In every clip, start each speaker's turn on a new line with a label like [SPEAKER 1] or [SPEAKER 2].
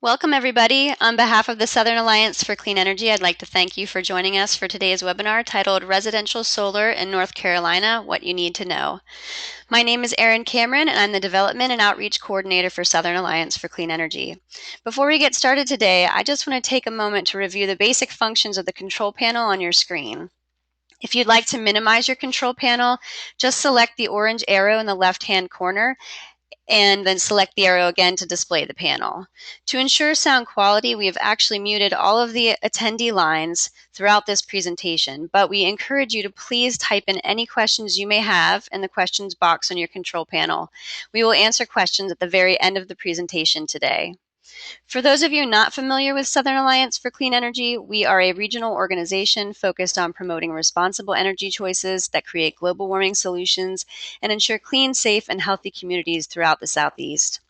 [SPEAKER 1] Welcome, everybody. On behalf of the Southern Alliance for Clean Energy, I'd like to thank you for joining us for today's webinar titled Residential Solar in North Carolina, What You Need to Know. My name is Erin Cameron, and I'm the Development and Outreach Coordinator for Southern Alliance for Clean Energy. Before we get started today, I just want to take a moment to review the basic functions of the control panel on your screen. If you'd like to minimize your control panel, just select the orange arrow in the left-hand corner and then select the arrow again to display the panel. To ensure sound quality, we have actually muted all of the attendee lines throughout this presentation, but we encourage you to please type in any questions you may have in the questions box on your control panel. We will answer questions at the very end of the presentation today. For those of you not familiar with Southern Alliance for Clean Energy, we are a regional organization focused on promoting responsible energy choices that create global warming solutions and ensure clean, safe, and healthy communities throughout the Southeast.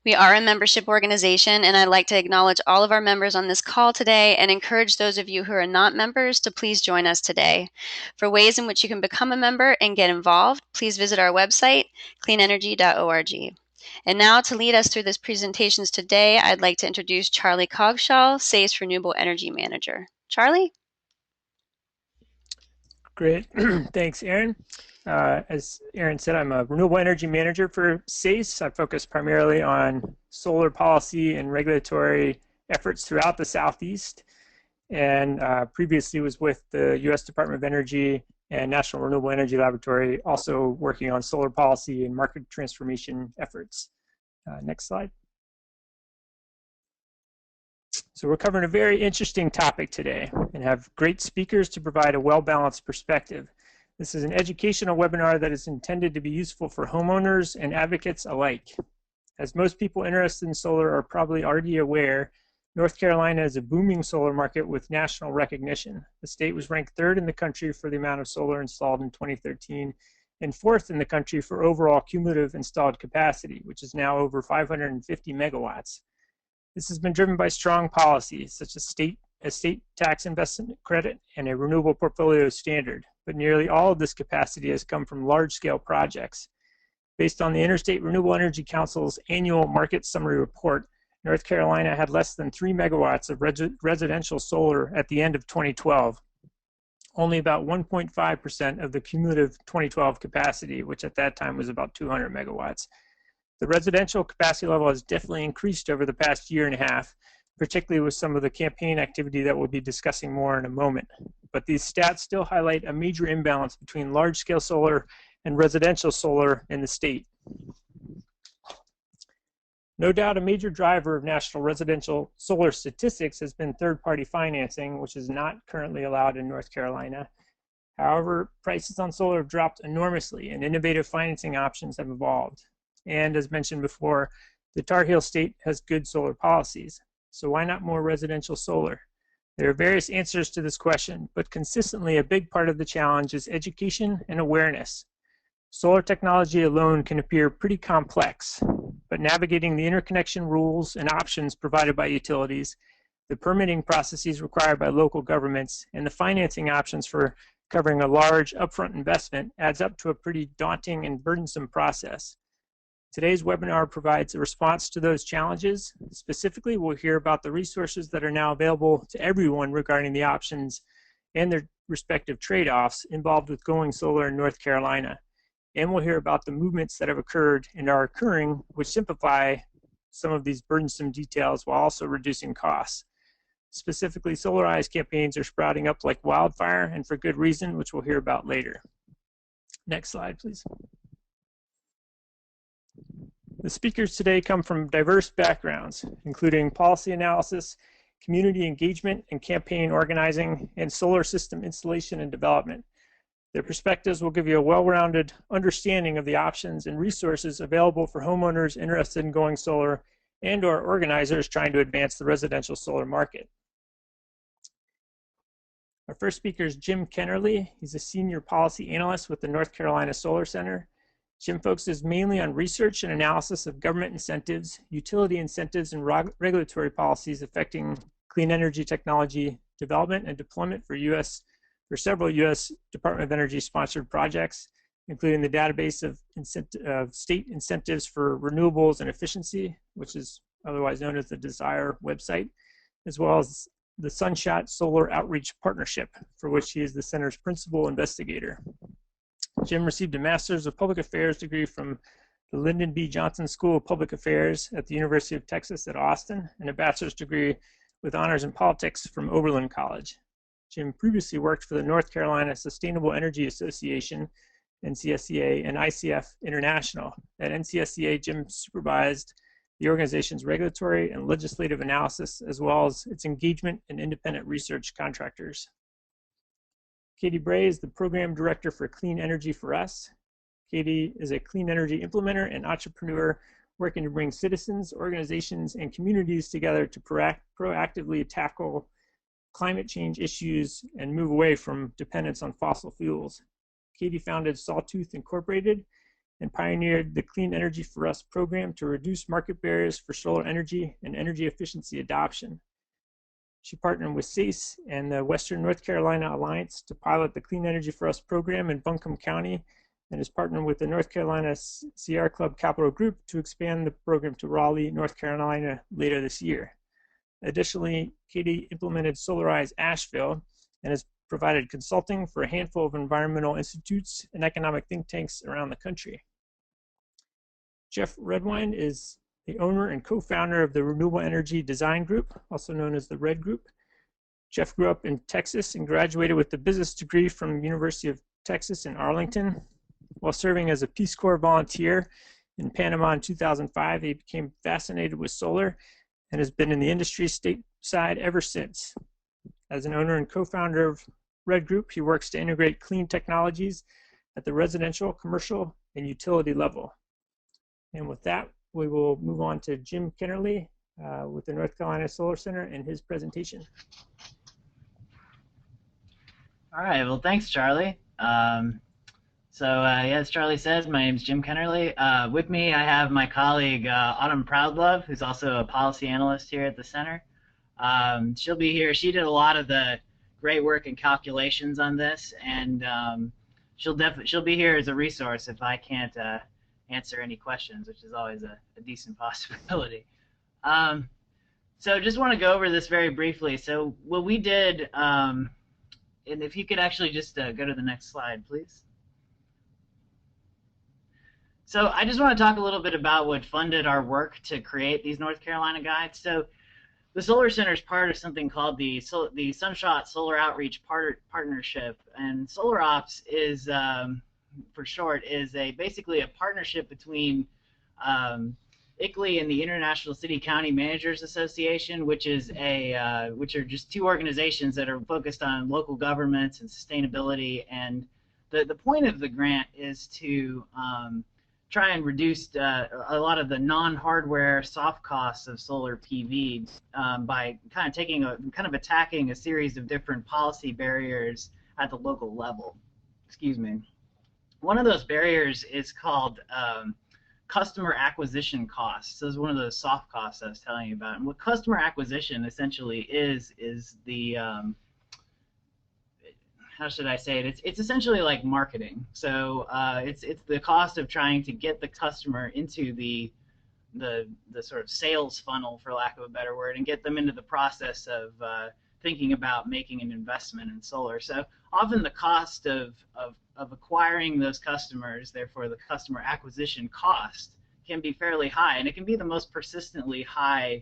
[SPEAKER 1] We are a membership organization, and I'd like to acknowledge all of our members on this call today and encourage those of you who are not members to please join us today. For ways in which you can become a member and get involved, please visit our website, cleanenergy.org. And now, to lead us through this presentations today, I'd like to introduce Charlie Coggeshall, SACE Renewable Energy Manager. Charlie?
[SPEAKER 2] Great. Thanks, Erin. As Erin said, I'm a renewable energy manager for SACE. I focus primarily on solar policy and regulatory efforts throughout the Southeast, and previously was with the U.S. Department of Energy and National Renewable Energy Laboratory, also working on solar policy and market transformation efforts. Next slide. So we're covering a very interesting topic today and have great speakers to provide a well-balanced perspective. This is an educational webinar that is intended to be useful for homeowners and advocates alike. As most people interested in solar are probably already aware, North Carolina is a booming solar market with national recognition. The state was ranked third in the country for the amount of solar installed in 2013 and fourth in the country for overall cumulative installed capacity, which is now over 550 megawatts. This has been driven by strong policies such as a state tax investment credit and a renewable portfolio standard, but nearly all of this capacity has come from large-scale projects. Based on the Interstate Renewable Energy Council's annual market summary report, North Carolina had less than 3 megawatts of residential solar at the end of 2012, only about 1.5% of the cumulative 2012 capacity, which at that time was about 200 megawatts. The residential capacity level has definitely increased over the past year and a half, particularly with some of the campaign activity that we'll be discussing more in a moment. But these stats still highlight a major imbalance between large-scale solar and residential solar in the state. No doubt a major driver of national residential solar statistics has been third-party financing, which is not currently allowed in North Carolina. However, prices on solar have dropped enormously and innovative financing options have evolved. And as mentioned before, the Tar Heel state has good solar policies. So why not more residential solar? There are various answers to this question, but consistently a big part of the challenge is education and awareness. Solar technology alone can appear pretty complex, but navigating the interconnection rules and options provided by utilities, the permitting processes required by local governments, and the financing options for covering a large upfront investment adds up to a pretty daunting and burdensome process. Today's webinar provides a response to those challenges. Specifically, we'll hear about the resources that are now available to everyone regarding the options and their respective trade-offs involved with going solar in North Carolina. And we'll hear about the movements that have occurred and are occurring, which simplify some of these burdensome details while also reducing costs. Specifically, Solarize campaigns are sprouting up like wildfire, and for good reason, which we'll hear about later. Next slide, please. The speakers today come from diverse backgrounds, including policy analysis, community engagement and campaign organizing, and solar system installation and development. Their perspectives will give you a well-rounded understanding of the options and resources available for homeowners interested in going solar and/or organizers trying to advance the residential solar market. Our first speaker is Jim Kennerly. He's a senior policy analyst with the North Carolina Solar Center. Jim focuses mainly on research and analysis of government incentives, utility incentives, and regulatory policies affecting clean energy technology development and deployment for several U.S. Department of Energy sponsored projects, including the database of state incentives for renewables and efficiency, which is otherwise known as the Desire website, as well as the Sunshot Solar Outreach Partnership, for which he is the center's principal investigator. Jim received a Master's of Public Affairs degree from the Lyndon B. Johnson School of Public Affairs at the University of Texas at Austin, and a bachelor's degree with honors in politics from Oberlin College. Jim previously worked for the North Carolina Sustainable Energy Association, NCSEA, and ICF International. At NCSEA, Jim supervised the organization's regulatory and legislative analysis, as well as its engagement in independent research contractors. Katie Bray is the program director for Clean Energy for Us. Katie is a clean energy implementer and entrepreneur working to bring citizens, organizations, and communities together to proactively tackle climate change issues and move away from dependence on fossil fuels. Katie founded Sawtooth Incorporated and pioneered the Clean Energy for Us program to reduce market barriers for solar energy and energy efficiency adoption. She partnered with SACE and the Western North Carolina Alliance to pilot the Clean Energy for Us program in Buncombe County, and is partnered with the North Carolina Sierra Club Capital Group to expand the program to Raleigh, North Carolina later this year. Additionally, Katie implemented Solarize Asheville and has provided consulting for a handful of environmental institutes and economic think tanks around the country. Jeff Redwine is the owner and co-founder of the Renewable Energy Design Group, also known as the RED Group. Jeff grew up in Texas and graduated with a business degree from the University of Texas in Arlington. While serving as a Peace Corps volunteer in Panama in 2005, he became fascinated with solar and has been in the industry stateside ever since. As an owner and co-founder of RED Group, he works to integrate clean technologies at the residential, commercial, and utility level. And with that, we will move on to Jim Kennerly with the North Carolina Solar Center and his presentation.
[SPEAKER 3] All right, well, thanks, Charlie. Yeah, as Charlie says, my name is Jim Kennerly. With me, I have my colleague, Autumn Proudlove, who's also a policy analyst here at the center. She'll be here. She did a lot of the great work and calculations on this, and she'll be here as a resource if I can't answer any questions, which is always a decent possibility. So just want to go over this very briefly. So what we did, and if you could actually just go to the next slide, please. So I just want to talk a little bit about what funded our work to create these North Carolina guides. So the Solar Center is part of something called the Sunshot Solar Outreach Partnership, and SolarOps is, for short, is basically a partnership between ICLEI and the International City County Managers Association, which are just two organizations that are focused on local governments and sustainability. And the point of the grant is to try and reduce a lot of the non-hardware soft costs of solar PV by kind of attacking a series of different policy barriers at the local level. Excuse me. One of those barriers is called customer acquisition costs. So this is one of those soft costs I was telling you about. And what customer acquisition essentially is the how should I say it? It's essentially like marketing. So it's the cost of trying to get the customer into the sort of sales funnel, for lack of a better word, and get them into the process of thinking about making an investment in solar. So often the cost of acquiring those customers, therefore the customer acquisition cost, can be fairly high, and it can be the most persistently high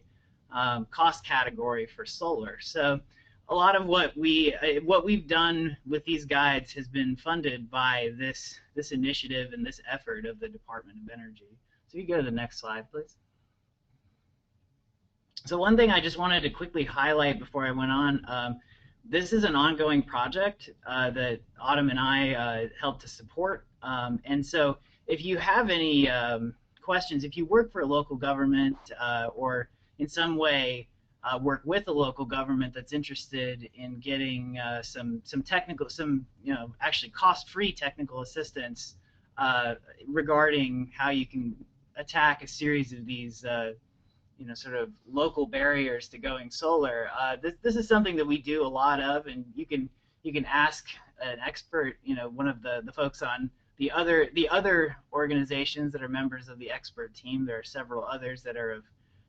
[SPEAKER 3] cost category for solar. So a lot of what we've done with these guides has been funded by this initiative and this effort of the Department of Energy. So you go to the next slide, please. So one thing I just wanted to quickly highlight before I went on, this is an ongoing project that Autumn and I helped to support. And so if you have any questions, if you work for a local government or in some way work with a local government that's interested in getting some actually cost-free technical assistance regarding how you can attack a series of these sort of local barriers to going solar. This is something that we do a lot of, and you can ask an expert, one of the folks on the other organizations that are members of the expert team. There are several others that are of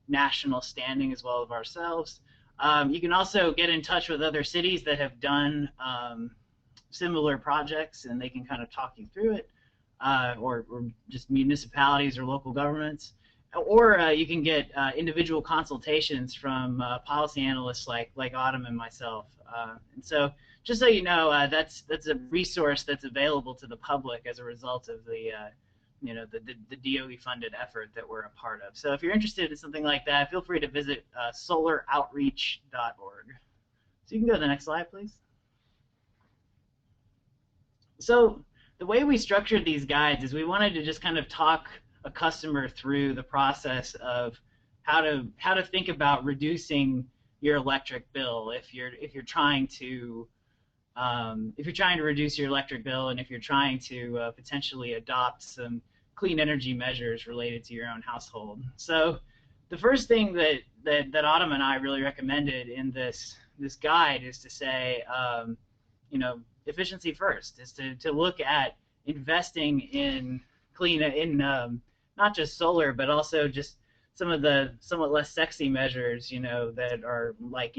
[SPEAKER 3] national standing as well as ourselves. You can also get in touch with other cities that have done similar projects, and they can kind of talk you through it, or just municipalities or local governments. Or you can get individual consultations from policy analysts like Autumn and myself. And so, just so you know, that's a resource that's available to the public as a result of the the DOE funded effort that we're a part of. So if you're interested in something like that, feel free to visit solaroutreach.org. So you can go to the next slide, please. So the way we structured these guides is we wanted to just kind of talk a customer through the process of how to think about reducing your electric bill if you're trying to reduce your electric bill, and if you're trying to potentially adopt some clean energy measures related to your own household. So the first thing that Autumn and I really recommended in this guide is to say, efficiency first, is to look at investing in not just solar, but also just some of the somewhat less sexy measures, that are like,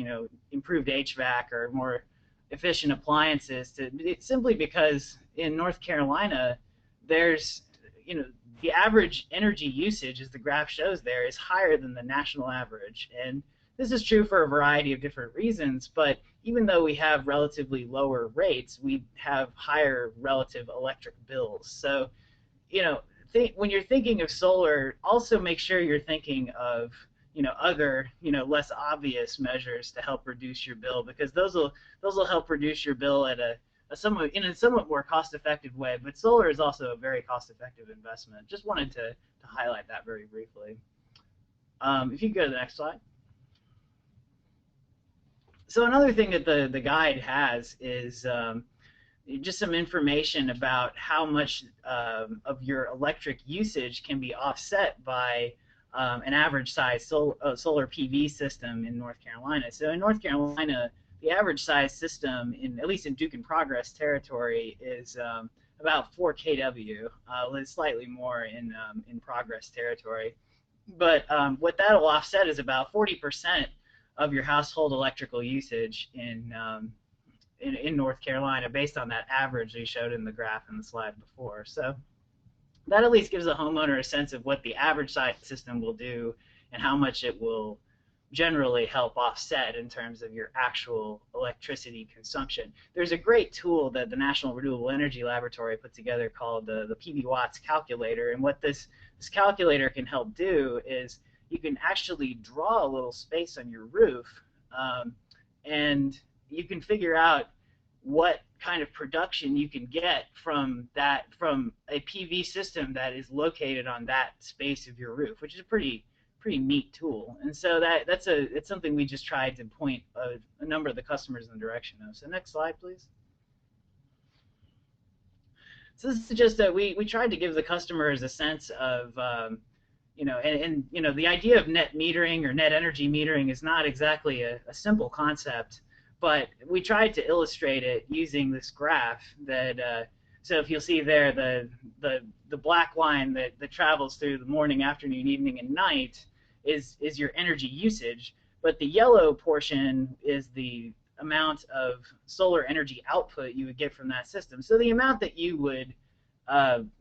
[SPEAKER 3] improved HVAC or more efficient appliances, simply because in North Carolina, there's, the average energy usage, as the graph shows there, is higher than the national average. And this is true for a variety of different reasons, but even though we have relatively lower rates, we have higher relative electric bills. So, when you're thinking of solar, also make sure you're thinking of, other, less obvious measures to help reduce your bill, because those will help reduce your bill at a somewhat more cost-effective way. But solar is also a very cost-effective investment. Just wanted to highlight that very briefly. If you could go to the next slide. So another thing that the guide has is just some information about how much of your electric usage can be offset by an average size solar PV system in North Carolina. So in North Carolina, the average size system, at least in Duke and Progress territory, is about 4 kW, slightly more in Progress territory. But what that will offset is about 40% of your household electrical usage in North Carolina, based on that average we showed in the graph in the slide before. So that at least gives a homeowner a sense of what the average size system will do and how much it will generally help offset in terms of your actual electricity consumption. There's a great tool that the National Renewable Energy Laboratory put together called the PV Watts calculator, and what this calculator can help do is you can actually draw a little space on your roof, and you can figure out what kind of production you can get from a PV system that is located on that space of your roof, which is a pretty neat tool. And so it's something we just tried to point a number of the customers in the direction of. So next slide, please. So this is just we tried to give the customers a sense of the idea of net metering or net energy metering is not exactly a simple concept, but we tried to illustrate it using this graph that so if you'll see there, the black line that travels through the morning, afternoon, evening, and night is your energy usage, but the yellow portion is the amount of solar energy output you would get from that system. So the amount that you would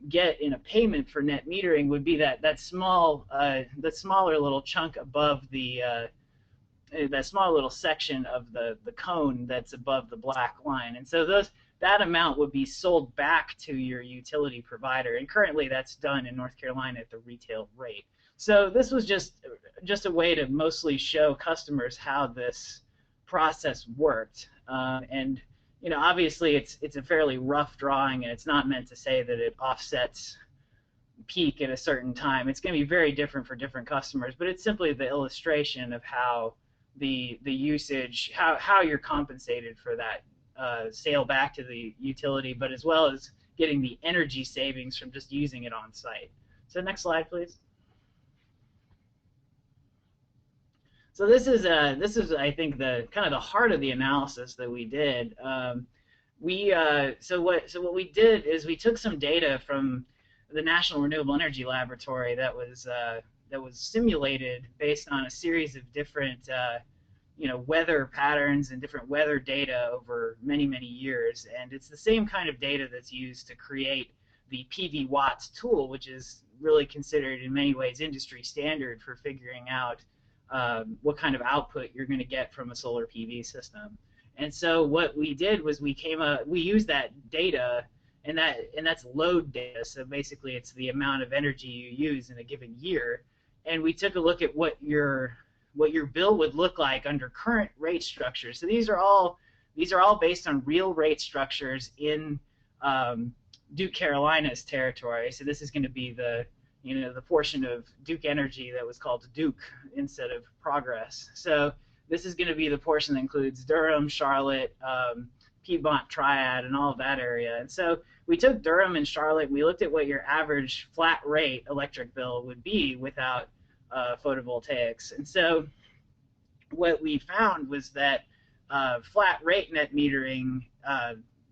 [SPEAKER 3] get in a payment for net metering would be that smaller little chunk above that small little section of the cone that's above the black line. And so that amount would be sold back to your utility provider, and currently that's done in North Carolina at the retail rate. So this was just a way to mostly show customers how this process worked, and obviously it's a fairly rough drawing, and it's not meant to say that it offsets peak at a certain time. It's going to be very different for different customers, but it's simply the illustration of how the usage, how you're compensated for that sale back to the utility, but as well as getting the energy savings from just using it on site. So next slide, please. So this is I think the kind of the heart of the analysis that we did. So what we did is we took some data from the National Renewable Energy Laboratory that that was simulated based on a series of different weather patterns and different weather data over many, many years. And it's the same kind of data that's used to create the PV Watts tool, which is really considered in many ways industry standard for figuring out what kind of output you're going to get from a solar PV system. And so what we did was we used that data, and that's load data. So basically it's the amount of energy you use in a given year. And we took a look at what your bill would look like under current rate structures. So these are all based on real rate structures in Duke Carolina's territory. So this is going to be the portion of Duke Energy that was called Duke instead of Progress. So this is going to be the portion that includes Durham, Charlotte, Piedmont Triad, and all of that area. And so we took Durham and Charlotte. We looked at what your average flat rate electric bill would be without photovoltaics. And so what we found was that flat rate net metering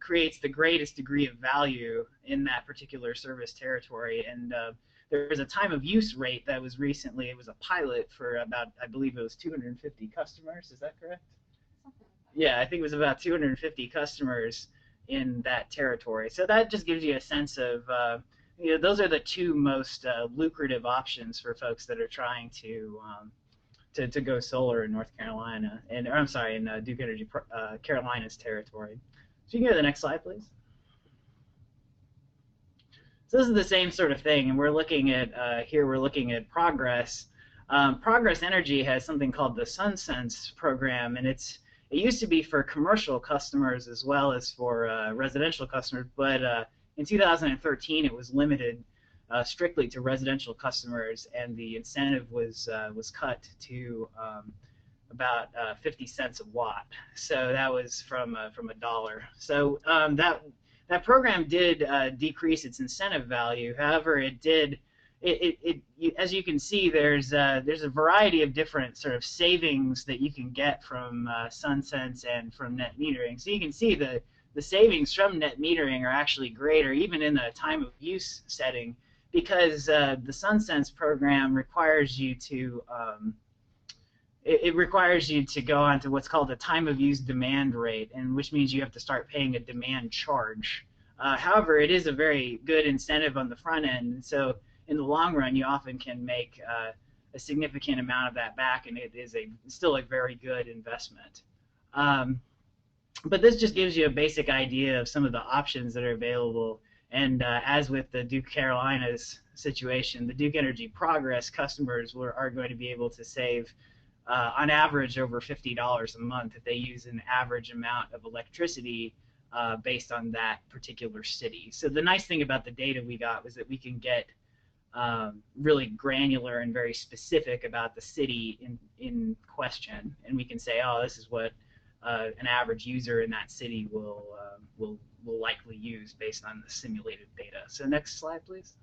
[SPEAKER 3] creates the greatest degree of value in that particular service territory. And there was a time of use rate that was recently, it was a pilot for about, I believe it was 250 customers. Is that correct? Yeah, I think it was about 250 customers in that territory. So that just gives you a sense of, those are the two most lucrative options for folks that are trying to go solar in North Carolina, in Duke Energy Carolina's territory. So you can go to the next slide, please. So this is the same sort of thing, and we're looking at here. We're looking at Progress. Progress Energy has something called the SunSense program, and it used to be for commercial customers as well as for residential customers, but in 2013 it was limited strictly to residential customers, and the incentive was cut to about 50 cents a watt. So that was from $1. So that program did decrease its incentive value. However, it did. As you can see, there's a variety of different sort of savings that you can get from SunSense and from net metering. So you can see the savings from net metering are actually greater, even in the time of use setting, because the SunSense program requires you to it requires you to go on to what's called a time of use demand rate, and which means you have to start paying a demand charge. However, it is a very good incentive on the front end, and so in the long run, you often can make a significant amount of that back, and it is still a very good investment. But this just gives you a basic idea of some of the options that are available. And as with the Duke Carolina's situation, the Duke Energy Progress customers are going to be able to save on average over $50 a month if they use an average amount of electricity based on that particular city. So the nice thing about the data we got was that we can get really granular and very specific about the city in question, and we can say, oh, this is what an average user in that city will likely use based on the simulated data. So next slide, please.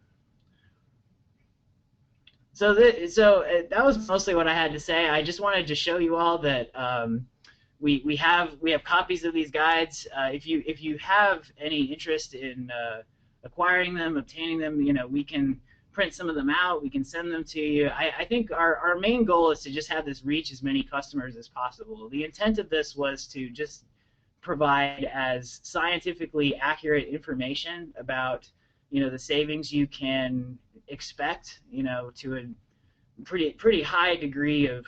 [SPEAKER 3] So that was mostly what I had to say. I just wanted to show you all that we have copies of these guides. If you have any interest in acquiring them, obtaining them, we can print some of them out. We can send them to you. I think our main goal is to just have this reach as many customers as possible. The intent of this was to just provide as scientifically accurate information about the savings you can expect, to a pretty high degree of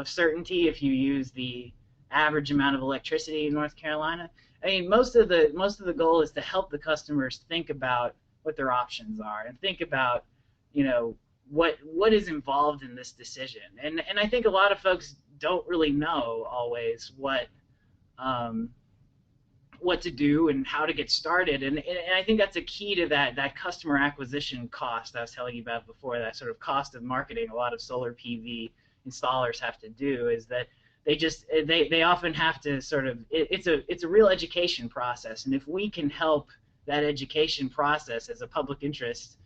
[SPEAKER 3] certainty if you use the average amount of electricity in North Carolina. I mean, most of the goal is to help the customers think about what their options are and think about what is involved in this decision. And I think a lot of folks don't really know always what to do and how to get started, and I think that's a key to that customer acquisition cost I was telling you about before, that sort of cost of marketing a lot of solar PV installers have to do, is that they often have to sort of, it's a real education process, and if we can help that education process as a public interest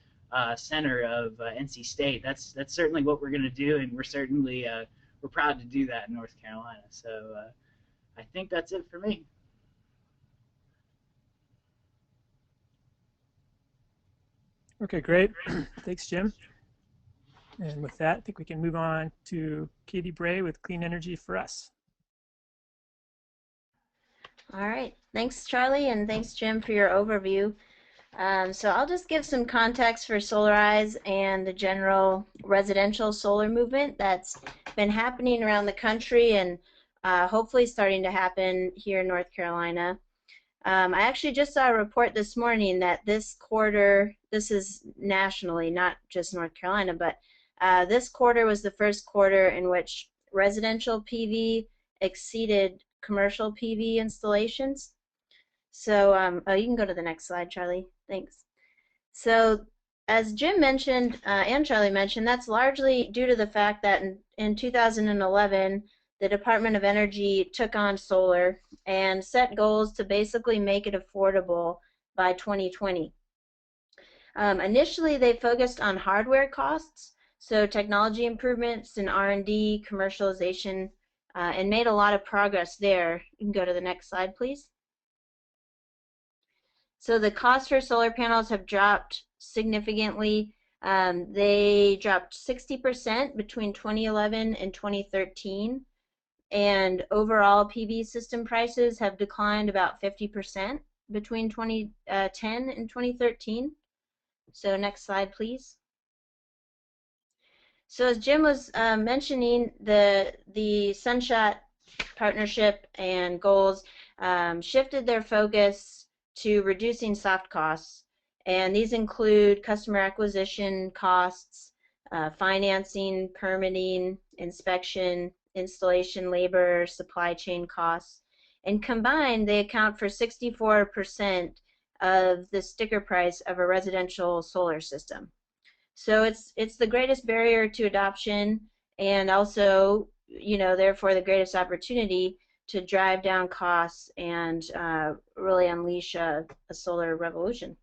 [SPEAKER 3] center of NC State, that's certainly what we're going to do, and we're proud to do that in North Carolina. So I think that's it for me.
[SPEAKER 2] Okay, great. Thanks, Jim. And with that, I think we can move on to Katie Bray with Clean Energy for Us.
[SPEAKER 4] All right, thanks Charlie, and thanks Jim for your overview. So I'll just give some context for Solarize and the general residential solar movement that's been happening around the country and hopefully starting to happen here in North Carolina. I actually just saw a report this morning that this quarter, this is nationally, not just North Carolina, but this quarter was the first quarter in which residential PV exceeded commercial PV installations. So, oh, you can go to the next slide, Charlie. Thanks. So, as Jim mentioned and Charlie mentioned, that's largely due to the fact that in 2011, the Department of Energy took on solar and set goals to basically make it affordable by 2020. Initially, they focused on hardware costs, so technology improvements and R&D, commercialization, and made a lot of progress there. You can go to the next slide, please. So the cost for solar panels have dropped significantly. They dropped 60% between 2011 and 2013. And overall PV system prices have declined about 50% between 2010 and 2013. So next slide, please. So as Jim was mentioning, the Sunshot partnership and goals shifted their focus to reducing soft costs, and these include customer acquisition costs, financing, permitting, inspection, installation labor, supply chain costs, and combined they account for 64% of the sticker price of a residential solar system. So it's the greatest barrier to adoption, and also, you know, therefore the greatest opportunity to drive down costs and really unleash a solar revolution.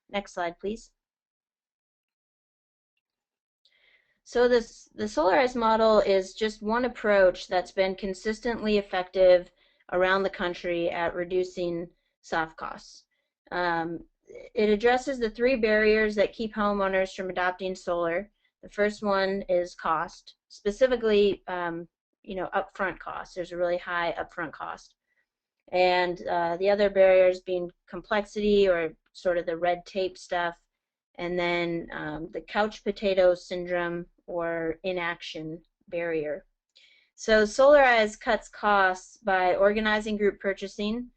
[SPEAKER 4] Next slide, please. So the Solarize model is just one approach that's been consistently effective around the country at reducing soft costs. It addresses the three barriers that keep homeowners from adopting solar. The first one is cost, specifically, you know, upfront cost. There's a really high upfront cost. And the other barriers being complexity, or sort of the red tape stuff, and then the couch potato syndrome or inaction barrier. So Solarize cuts costs by organizing group purchasing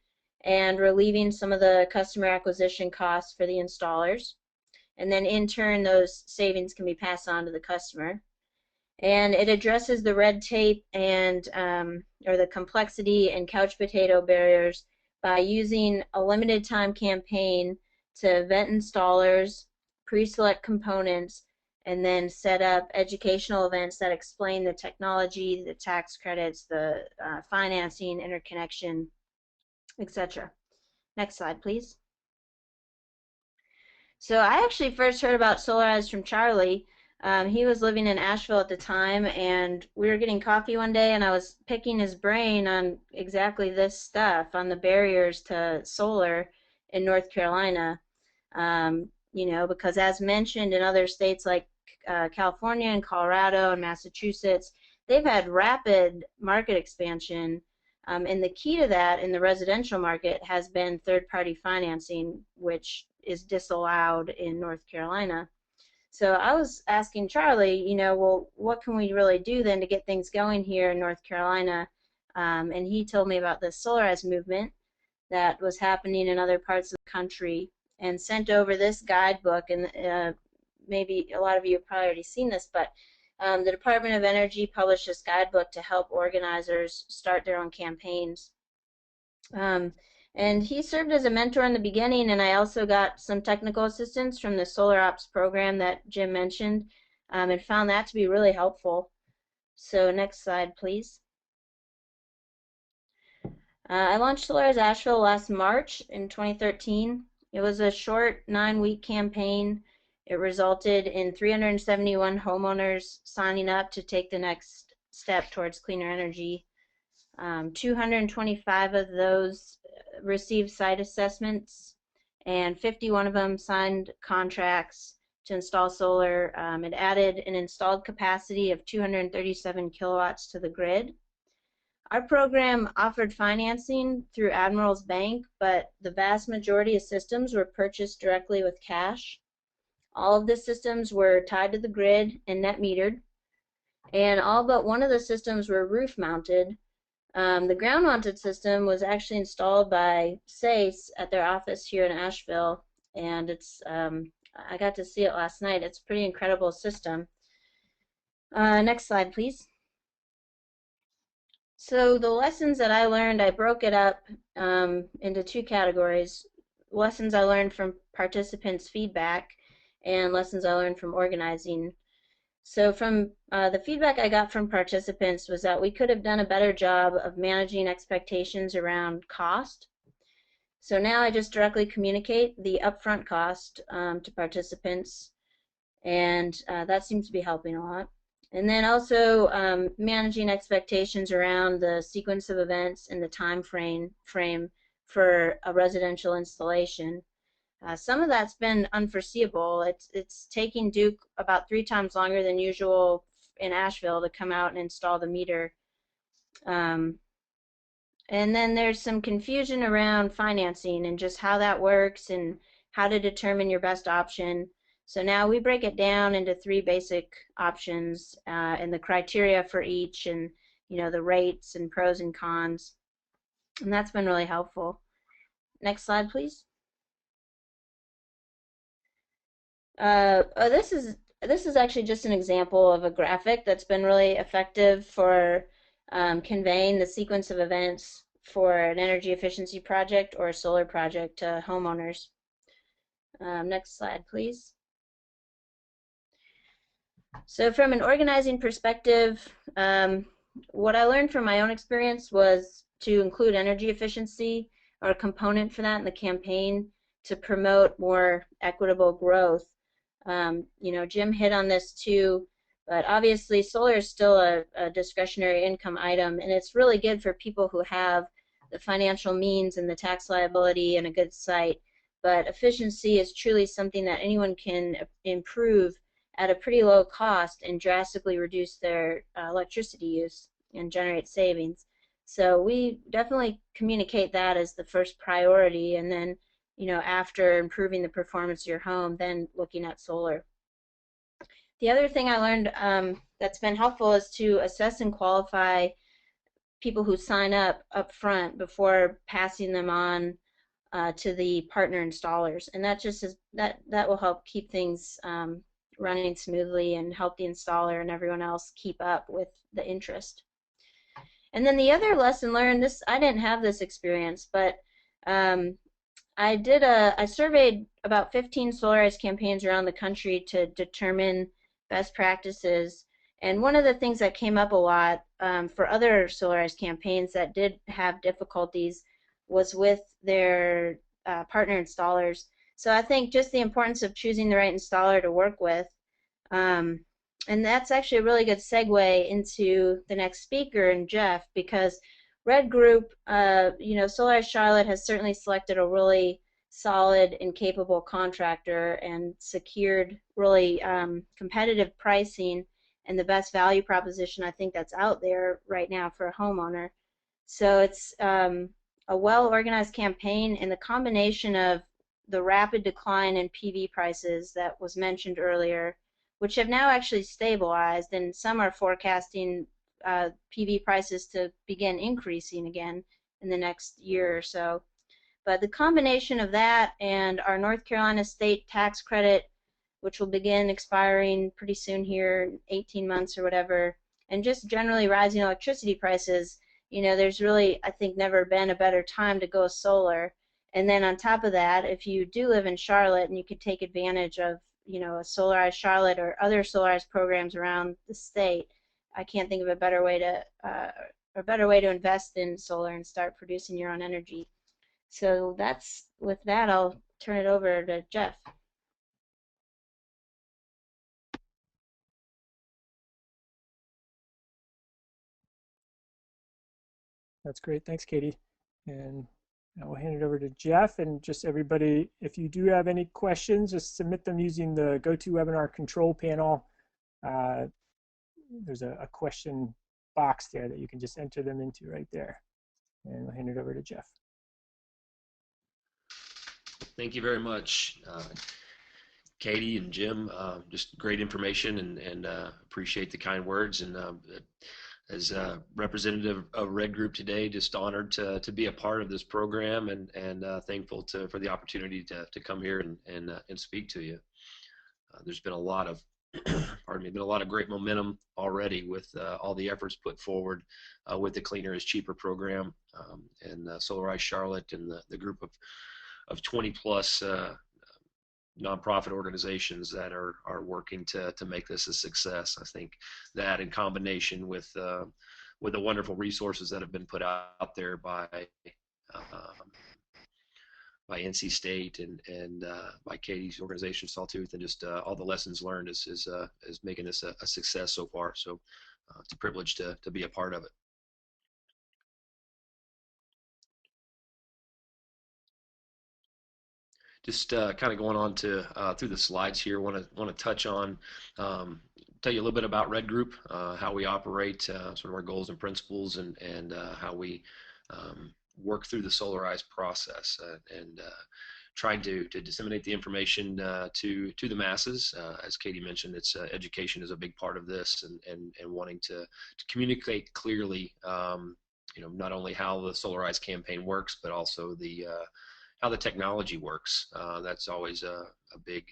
[SPEAKER 4] and relieving some of the customer acquisition costs for the installers. And then in turn, those savings can be passed on to the customer. And it addresses the red tape and or the complexity and couch potato barriers by using a limited time campaign to vet installers, pre-select components, and then set up educational events that explain the technology, the tax credits, the financing, interconnection, etc. Next slide, please. So I actually first heard about Solarize from Charlie. He was living in Asheville at the time, and we were getting coffee one day, and I was picking his brain on exactly this stuff, on the barriers to solar in North Carolina. You know, because as mentioned in other states like California and Colorado and Massachusetts, they've had rapid market expansion. And the key to that in the residential market has been third-party financing, which is disallowed in North Carolina. So I was asking Charlie, you know, well, what can we really do then to get things going here in North Carolina? And he told me about the Solarize movement that was happening in other parts of the country, and sent over this guidebook. And maybe a lot of you have probably already seen this, but the Department of Energy published this guidebook to help organizers start their own campaigns. And he served as a mentor in the beginning, and I also got some technical assistance from the Solar Ops program that Jim mentioned, and found that to be really helpful. So next slide, please. I launched Solarize Asheville last March in 2013. It was a short 9-week campaign. It resulted in 371 homeowners signing up to take the next step towards cleaner energy. 225 of those received site assessments, and 51 of them signed contracts to install solar. It added an installed capacity of 237 kilowatts to the grid. Our program offered financing through Admiral's Bank, but the vast majority of systems were purchased directly with cash. All of the systems were tied to the grid and net metered, and all but one of the systems were roof mounted. The ground mounted system was actually installed by SACE at their office here in Asheville, and I got to see it last night. It's a pretty incredible system. Next slide, please. So the lessons that I learned, I broke it up into two categories. Lessons I learned from participants' feedback and lessons I learned from organizing. So from the feedback I got from participants was that we could have done a better job of managing expectations around cost. So now I just directly communicate the upfront cost to participants, and that seems to be helping a lot. And then also managing expectations around the sequence of events and the time frame for a residential installation. Some of that's been unforeseeable. It's taking Duke about 3 times longer than usual in Asheville to come out and install the meter. And then there's some confusion around financing and just how that works and how to determine your best option. So now we break it down into 3 basic options and the criteria for each, and the rates and pros and cons. And that's been really helpful. Next slide, please. This is actually just an example of a graphic that's been really effective for conveying the sequence of events for an energy efficiency project or a solar project to homeowners. Next slide, please. So from an organizing perspective, what I learned from my own experience was to include energy efficiency or a component for that in the campaign to promote more equitable growth. Jim hit on this too, but obviously solar is still a discretionary income item, and it's really good for people who have the financial means and the tax liability and a good site. But efficiency is truly something that anyone can improve at a pretty low cost and drastically reduce their electricity use and generate savings. So we definitely communicate that as the first priority, and then after improving the performance of your home, then looking at solar. The other thing I learned that's been helpful is to assess and qualify people who sign up front before passing them on to the partner installers, and that just is that will help keep things running smoothly and help the installer and everyone else keep up with the interest. And then the other lesson learned, I didn't have this experience, but I surveyed about 15 Solarize campaigns around the country to determine best practices, and one of the things that came up a lot for other Solarize campaigns that did have difficulties was with their partner installers. So I think just the importance of choosing the right installer to work with, and that's actually a really good segue into the next speaker, and Jeff, because Red Group, Solarize Charlotte has certainly selected a really solid and capable contractor and secured really competitive pricing and the best value proposition I think that's out there right now for a homeowner. So it's a well-organized campaign, and the combination of the rapid decline in PV prices that was mentioned earlier, which have now actually stabilized, and some are forecasting PV prices to begin increasing again in the next year or so. But the combination of that and our North Carolina state tax credit, which will begin expiring pretty soon here, 18 months or whatever, and just generally rising electricity prices, there's really, I think, never been a better time to go solar. And then on top of that, if you do live in Charlotte and you could take advantage of, a Solarize Charlotte or other Solarize programs around the state, I can't think of a better way to invest in solar and start producing your own energy. So with that, I'll turn it over to Jeff.
[SPEAKER 2] That's great. Thanks, Katie. And Now we'll hand it over to Jeff, and just everybody, if you do have any questions, just submit them using the GoToWebinar control panel. There's a question box there that you can just enter them into right there. And we'll hand it over to Jeff.
[SPEAKER 5] Thank you very much, Katie and Jim. Just great information, and appreciate the kind words. And as a representative of Red Group today, just honored to be a part of this program, and thankful for the opportunity to come here and speak to you. There's been a lot of pardon me, been a lot of great momentum already with all the efforts put forward with the Cleaner is Cheaper program, and Solarize Charlotte and the group of 20 plus nonprofit organizations that are working to make this a success. I think that, in combination with the wonderful resources that have been put out there by NC State and by Katie's organization Sawtooth, and just all the lessons learned is making this a success so far. So it's a privilege to be a part of it. Just kind of going on to through the slides here. Want to touch on, tell you a little bit about Red Group, how we operate, sort of our goals and principles, and how we work through the Solarize process, and trying to disseminate the information to the masses. As Katie mentioned, it's education is a big part of this, and wanting to communicate clearly, not only how the Solarize campaign works, but also the how the technology works. That's always a big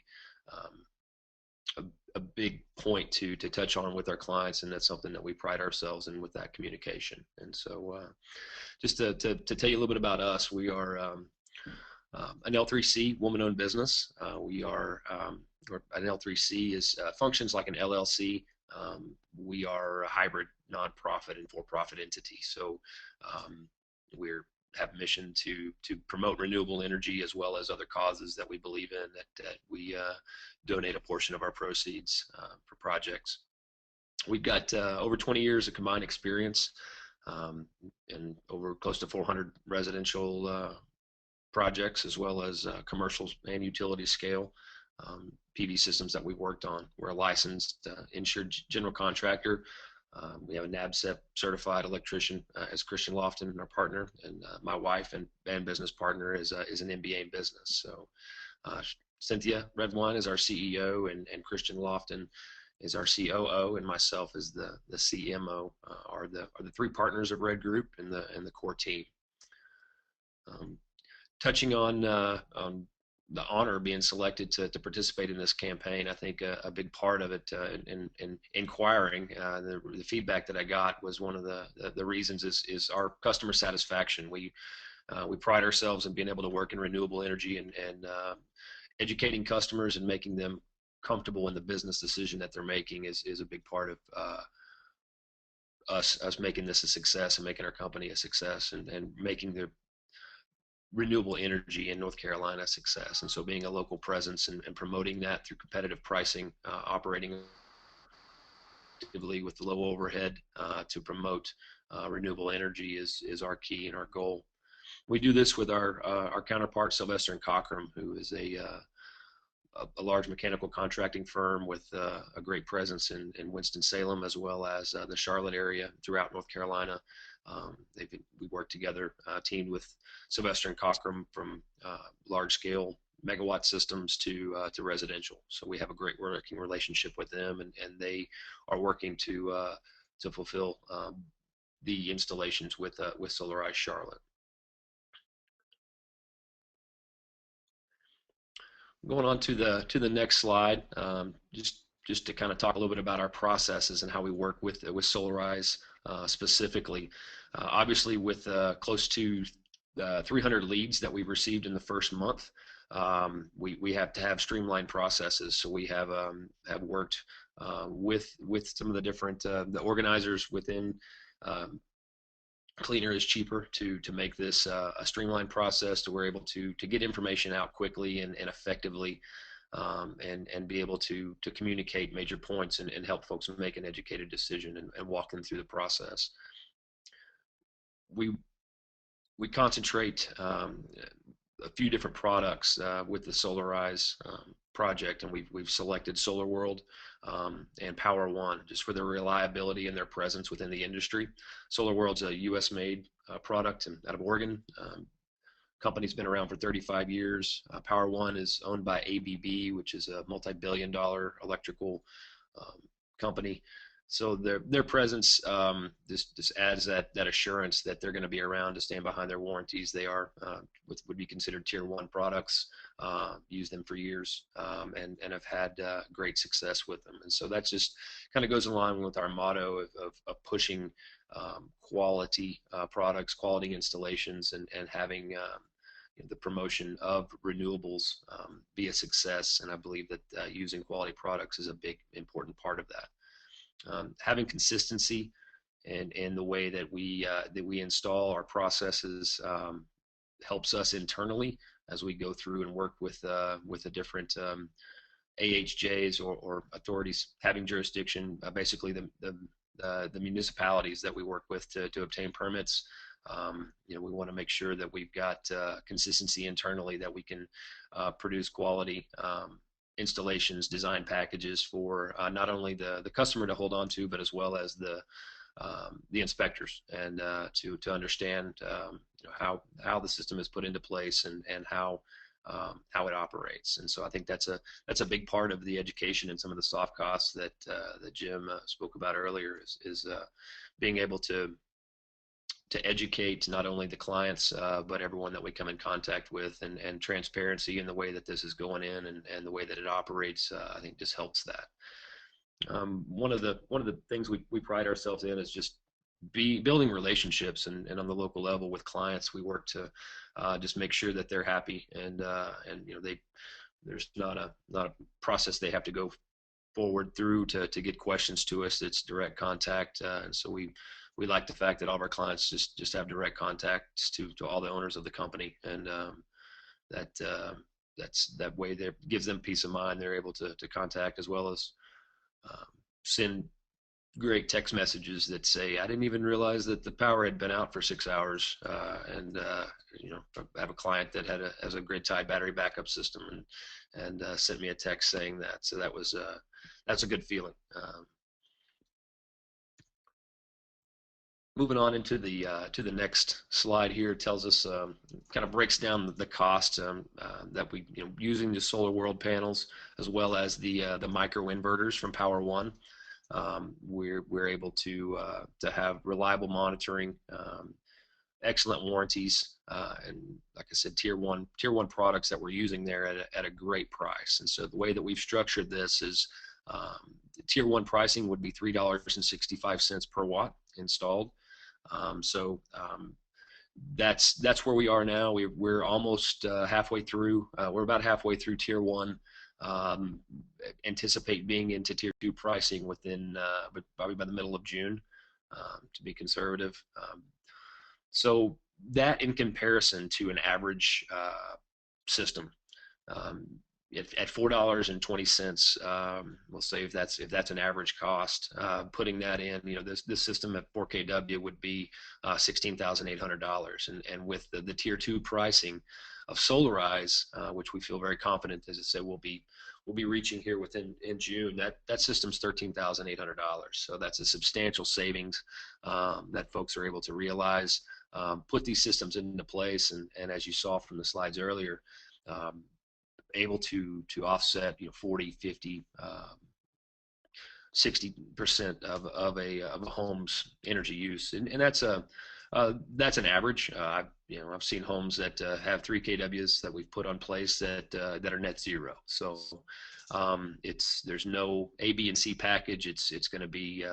[SPEAKER 5] point to touch on with our clients, and that's something that we pride ourselves in, with that communication. And so just to tell you a little bit about us, we are an L3C woman-owned business. We are an L3C is functions like an LLC. We are a hybrid nonprofit and for-profit entity. So we're have mission to promote renewable energy, as well as other causes that we believe in, that we donate a portion of our proceeds for projects. We've got over 20 years of combined experience, and over close to 400 residential projects, as well as commercial and utility scale PV systems that we've worked on. We're a licensed insured general contractor. We have a NABCEP certified electrician as Christian Lofton, our partner, and my wife and business partner is an MBA in business. So Cynthia Redwine is our CEO, and Christian Lofton is our COO, and myself is the CMO. Are the three partners of Red Group and the core team. Touching on the honor of being selected to participate in this campaign, I think a big part of it in inquiring, the feedback that I got was one of the reasons is our customer satisfaction. We pride ourselves in being able to work in renewable energy, and educating customers and making them comfortable in the business decision that they're making is a big part of us making this a success, and making our company a success, and making the renewable energy in North Carolina success. And so being a local presence and promoting that through competitive pricing, operating actively with the low overhead to promote renewable energy is our key and our goal. We do this with our counterpart, Sylvester and Cockram, who is a large mechanical contracting firm with a great presence in Winston-Salem, as well as the Charlotte area throughout North Carolina. We work together, teamed with Sylvester and Cockram, from large-scale megawatt systems to residential. So we have a great working relationship with them, and they are working to fulfill the installations with Solarize Charlotte. Going on to the next slide, just to kind of talk a little bit about our processes and how we work with Solarize specifically. Obviously, with close to 300 leads that we've received in the first month, we have to have streamlined processes. So we have worked with some of the different the organizers within Cleaner is Cheaper to make this a streamlined process, to we're able to get information out quickly and effectively, and be able to communicate major points and help folks make an educated decision and walk them through the process. We we concentrate a few different products with the Solarize project, and we've selected Solar World and Power One just for their reliability and their presence within the industry. Solar World's a U.S. made product out of Oregon. Company's been around for 35 years. Power One is owned by ABB, which is a multi-billion-dollar electrical company. So their presence just adds that assurance that they're going to be around to stand behind their warranties. They are what would be considered tier one products. Used them for years and have had great success with them. And so that just kind of goes along with our motto of pushing quality products, quality installations, and having the promotion of renewables be a success. And I believe that using quality products is a big important part of that. Having consistency in the way that we install our processes helps us internally as we go through and work with the different AHJs or authorities having jurisdiction, basically the municipalities that we work with to obtain permits. We want to make sure that we've got consistency internally, that we can produce quality installations, design packages for not only the customer to hold on to, but as well as the inspectors, and to understand how the system is put into place and how it operates. And so I think that's a big part of the education and some of the soft costs that Jim spoke about earlier is being able to educate not only the clients but everyone that we come in contact with, and transparency in the way that this is going in and the way that it operates. I think just helps that. One of the things we pride ourselves in is just building relationships, and on the local level with clients, we work to just make sure that they're happy, and there's not a process they have to go forward through to get questions to us. It's direct contact, and so we like the fact that all of our clients just have direct contacts to all the owners of the company, and that way that gives them peace of mind. They're able to contact, as well as send great text messages that say, I didn't even realize that the power had been out for 6 hours. I have a client that has a grid tie battery backup system, and sent me a text saying that. So that's a good feeling. Moving on into the next slide here, tells us kind of breaks down the cost that we using the Solar World panels, as well as the micro inverters from Power One. We're able to have reliable monitoring, excellent warranties, and like I said, tier one products that we're using there at a great price. And so the way that we've structured this is tier one pricing would be $3.65 per watt installed. That's where we are now. We're almost halfway through. We're about halfway through tier one. Anticipate being into tier two pricing within probably by the middle of June, to be conservative. So that, in comparison to an average system, at $4.20, we'll say if that's an average cost, putting that in, this system at 4 kW would be $16,800, and with the tier two pricing of Solarize, which we feel very confident, as I said, we'll be reaching here in June. That system's $13,800. So that's a substantial savings that folks are able to realize. Put these systems into place, and as you saw from the slides earlier, able to offset 40, 50, 60% of a home's energy use, and that's an average. I've seen homes that have 3 kWs that we've put on place that are net zero. So there's no A, B, and C package. It's going to be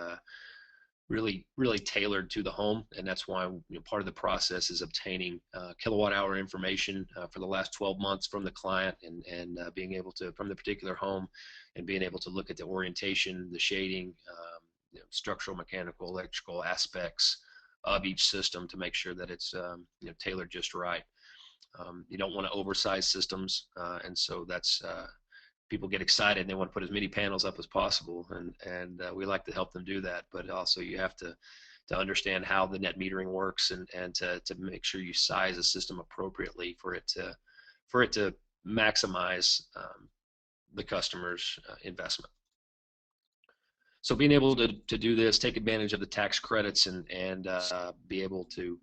[SPEAKER 5] really tailored to the home, and that's why part of the process is obtaining kilowatt hour information for the last 12 months from the client, and being able to, from the particular home, and being able to look at the orientation, the shading, structural, mechanical, electrical aspects of each system to make sure that it's tailored just right. You don't want to oversize systems, and so that's people get excited and they want to put as many panels up as possible, and we like to help them do that. But also you have to understand how the net metering works, and to make sure you size a system appropriately for it to maximize the customer's investment. So being able to do this, take advantage of the tax credits, and be able to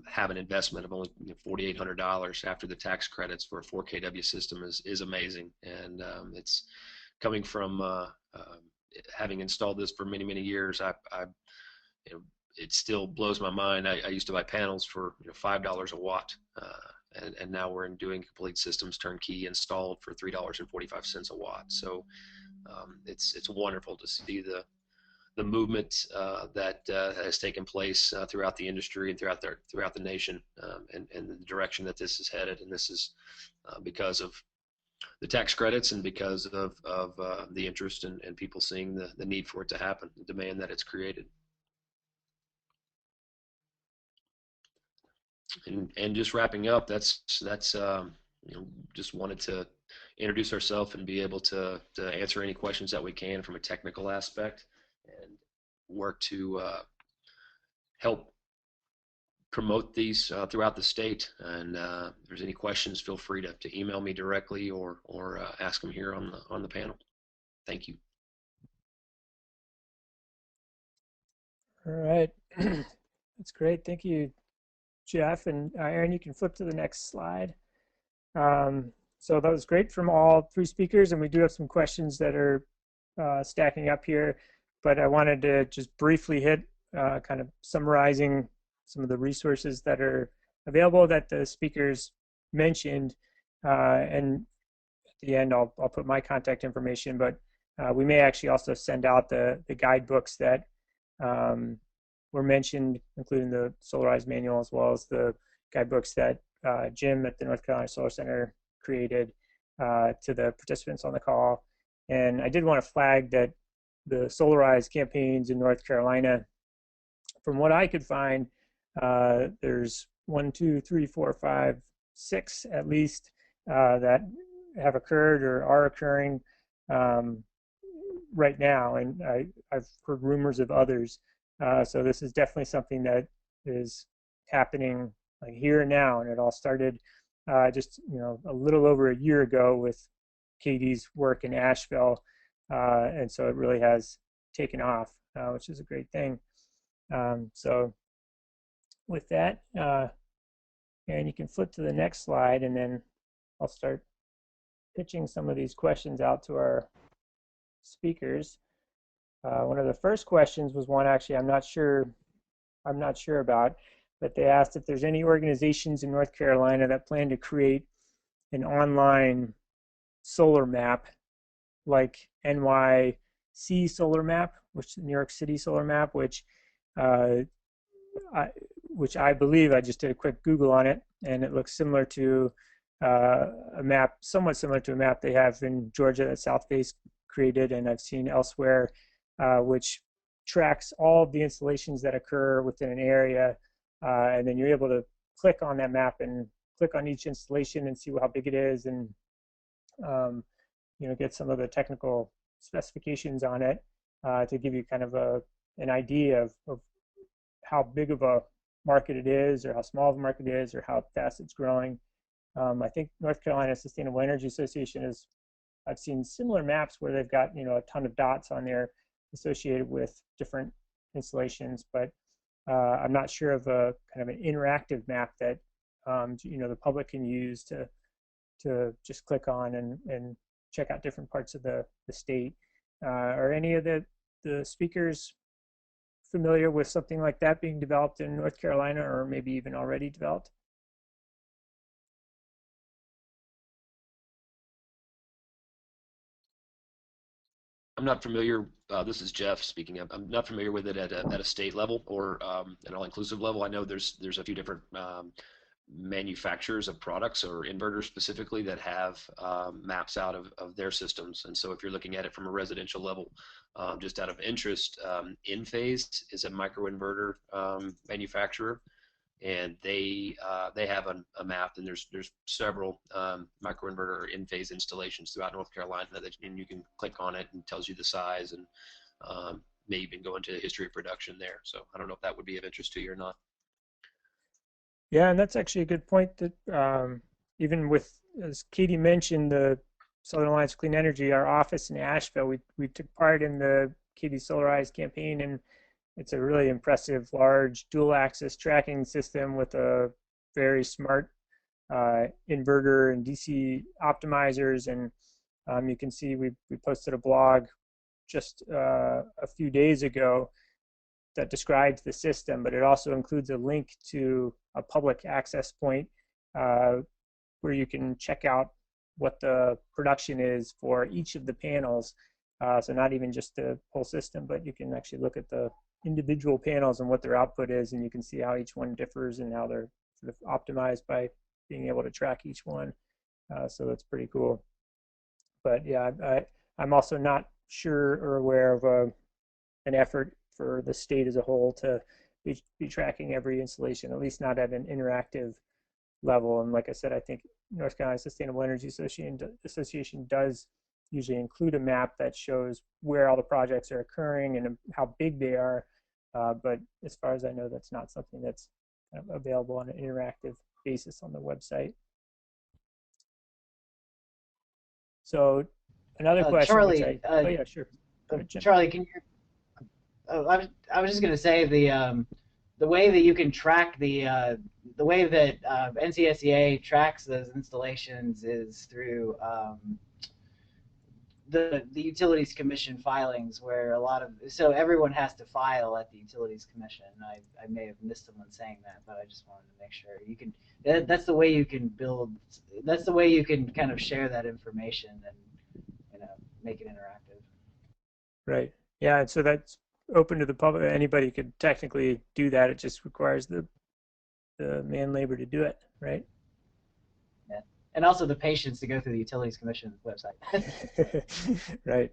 [SPEAKER 5] have an investment of only $4,800 after the tax credits for a 4 kW system is amazing. And it's coming from having installed this for many years. It still blows my mind. I used to buy panels for $5 a watt, and now we're doing complete systems turnkey installed for $3.45 a watt. So it's wonderful to see the movement that has taken place throughout the industry and throughout the nation, and the direction that this is headed. And this is because of the tax credits, and because of the interest and people seeing the need for it to happen, the demand that it's created. And just wrapping up, that's just wanted to introduce ourselves and be able to answer any questions that we can from a technical aspect, and work to help promote these throughout the state. And if there's any questions, feel free to email me directly or ask them here on the panel. Thank you.
[SPEAKER 2] All right. That's great. Thank you, Jeff. And Aaron, you can flip to the next slide. So that was great from all three speakers, and we do have some questions that are stacking up here, but I wanted to just briefly hit kind of summarizing some of the resources that are available that the speakers mentioned, and at the end I'll put my contact information, but we may actually also send out the guidebooks that were mentioned, including the Solarize manual, as well as the guidebooks that Jim at the North Carolina Solar Center created to the participants on the call. And I did want to flag that the Solarize campaigns in North Carolina, from what I could find, there's 1, 2, 3, 4, 5, 6 at least that have occurred or are occurring right now, and I've heard rumors of others. So this is definitely something that is happening like here and now, and it all started just a little over a year ago with Katie's work in Asheville, and so it really has taken off, which is a great thing. So with that, and you can flip to the next slide, and then I'll start pitching some of these questions out to our speakers. One of the first questions was one actually I'm not sure about, but they asked if there's any organizations in North Carolina that plan to create an online solar map like NYC Solar Map, which New York City Solar Map, which I believe, I just did a quick Google on it, and it looks similar to a map, somewhat similar to a map they have in Georgia that South Base created, and I've seen elsewhere, which tracks all of the installations that occur within an area, and then you're able to click on that map and click on each installation and see how big it is, and get some of the technical specifications on it to give you kind of an idea of how big of a market it is, or how small of a market it is, or how fast it's growing. I think North Carolina Sustainable Energy Association I've seen similar maps where they've got a ton of dots on there associated with different installations, but I'm not sure of a kind of an interactive map that the public can use to just click on and check out different parts of the state. Are any of the speakers familiar with something like that being developed in North Carolina, or maybe even already developed?
[SPEAKER 5] I'm not familiar. This is Jeff speaking. I'm not familiar with it at a state level or an all-inclusive level. I know there's a few different manufacturers of products or inverters specifically that have maps out of their systems. And so if you're looking at it from a residential level, just out of interest, Enphase is a microinverter manufacturer, and they have a map, and there's several microinverter Enphase installations throughout North Carolina and you can click on it and it tells you the size and may even go into the history of production there. So I don't know if that would be of interest to you or not.
[SPEAKER 2] Yeah, and that's actually a good point that even with, as Katie mentioned, the Southern Alliance for Clean Energy, our office in Asheville, we took part in the Katie Solarize campaign, and it's a really impressive, large dual-axis tracking system with a very smart inverter and DC optimizers. And you can see we posted a blog just a few days ago that describes the system, but it also includes a link to a public access point where you can check out what the production is for each of the panels. So not even just the whole system, but you can actually look at the individual panels and what their output is, and you can see how each one differs and how they're sort of optimized by being able to track each one. So that's pretty cool. But yeah, I'm also not sure or aware of an effort for the state as a whole to be tracking every installation, at least not at an interactive level. And like I said, I think North Carolina Sustainable Energy Association does usually include a map that shows where all the projects are occurring and how big they are. But as far as I know, that's not something that's kind of available on an interactive basis on the website. So another question,
[SPEAKER 3] Charlie,
[SPEAKER 2] oh yeah, sure.
[SPEAKER 3] Charlie, can you? I was just going to say the way that you can track the way that NCSEA tracks those installations is through the Utilities Commission filings, where so everyone has to file at the Utilities Commission. I may have missed someone saying that, but I just wanted to make sure you can. That's the way you can build. That's the way you can kind of share that information and make it interactive.
[SPEAKER 2] Right. Yeah, and so that's open to the public. Anybody could technically do that. It just requires the man labor to do it, right?
[SPEAKER 3] Yeah, and also the patience to go through the Utilities Commission website.
[SPEAKER 2] Right.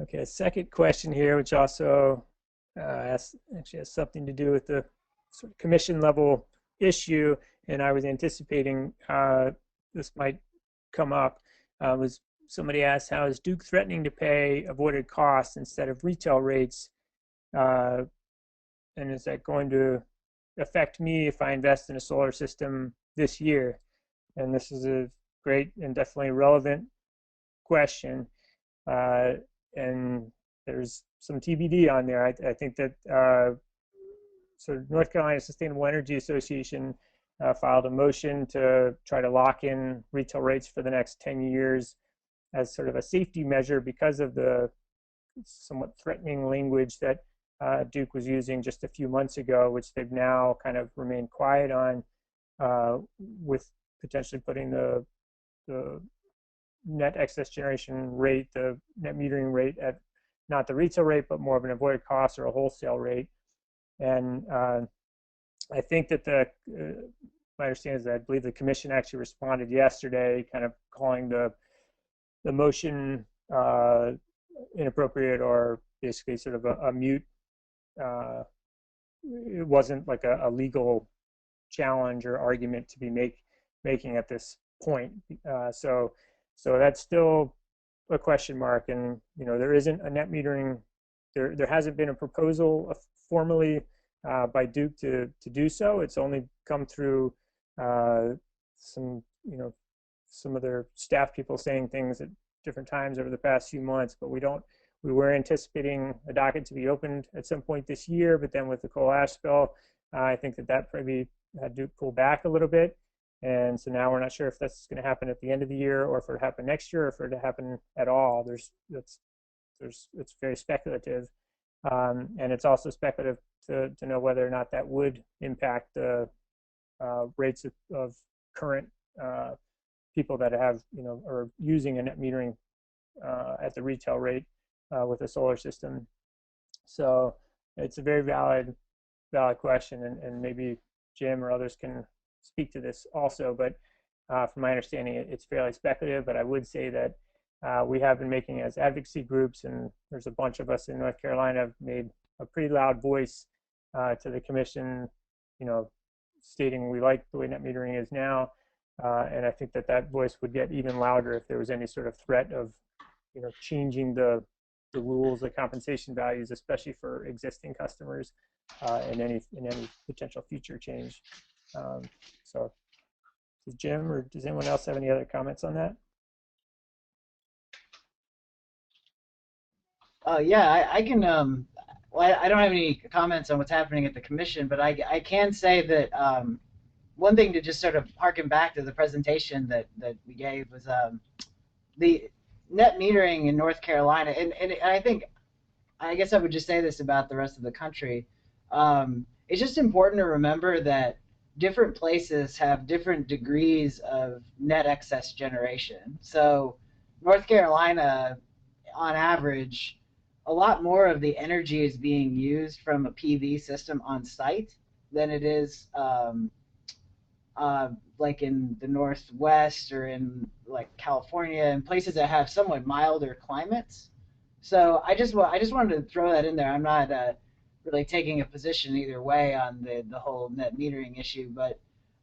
[SPEAKER 2] Okay, second question here, which also actually has something to do with the sort of commission level issue, and I was anticipating this might come up. Was somebody asked, how is Duke threatening to pay avoided costs instead of retail rates? And is that going to affect me if I invest in a solar system this year? And this is a great and definitely relevant question. And there's some TBD on there. I think that so North Carolina Sustainable Energy Association filed a motion to try to lock in retail rates for the next 10 years as sort of a safety measure because of the somewhat threatening language that Duke was using just a few months ago, which they've now kind of remained quiet on, with potentially putting the net excess generation rate, the net metering rate, at not the retail rate, but more of an avoided cost or a wholesale rate. And I think that my understanding is that I believe the commission actually responded yesterday, kind of calling the motion inappropriate, or basically sort of a mute. It wasn't like a legal challenge or argument to be making at this point. So that's still a question mark, and there isn't a net metering. There hasn't been a proposal formally by Duke to do so. It's only come through some of their staff people saying things at different times over the past few months, but we were anticipating a docket to be opened at some point this year, but then with the coal ash spill, I think that probably had Duke pull back a little bit. And so now we're not sure if that's going to happen at the end of the year, or if it happen next year, or if it to happen at all. It's very speculative, and it's also speculative to know whether or not that would impact the rates of current people that have are using a net metering at the retail rate with a solar system. So it's a very valid question, and maybe Jim or others can speak to this also, but from my understanding, it's fairly speculative. But I would say that we have been making, as advocacy groups, and there's a bunch of us in North Carolina, have made a pretty loud voice to the commission, stating we like the way net metering is now, and I think that voice would get even louder if there was any sort of threat of changing the rules, the compensation values, especially for existing customers, and any potential future change. So, does Jim or does anyone else have any other comments on that?
[SPEAKER 3] Yeah, I can. Well, I don't have any comments on what's happening at the commission, but I can say that one thing to just sort of harken back to the presentation that we gave was the net metering in North Carolina, and I guess I would just say this about the rest of the country. It's just important to remember that different places have different degrees of net excess generation. So North Carolina, on average, a lot more of the energy is being used from a PV system on site than it is like in the Northwest or in like California and places that have somewhat milder climates. So I just wanted to throw that in there. I'm not really taking a position either way on the whole net metering issue, but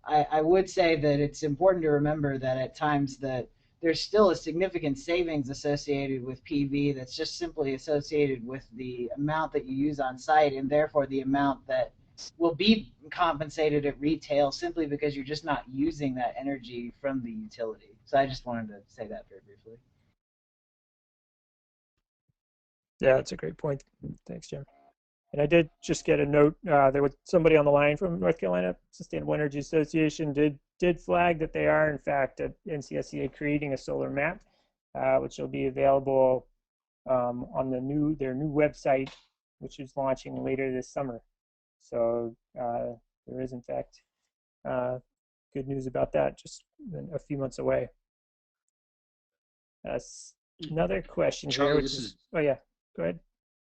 [SPEAKER 3] I would say that it's important to remember that at times that there's still a significant savings associated with PV that's just simply associated with the amount that you use on site, and therefore the amount that will be compensated at retail simply because you're just not using that energy from the utility. So I just wanted to say that very briefly.
[SPEAKER 2] Yeah, that's a great point. Thanks, Jim. And I did just get a note. There was somebody on the line from North Carolina Sustainable Energy Association did flag that they are in fact at NCSEA creating a solar map, which will be available on their new website, which is launching later this summer. So there is in fact good news about that, just a few months away. Another question
[SPEAKER 5] Charlie,
[SPEAKER 2] here. Oh yeah, go ahead.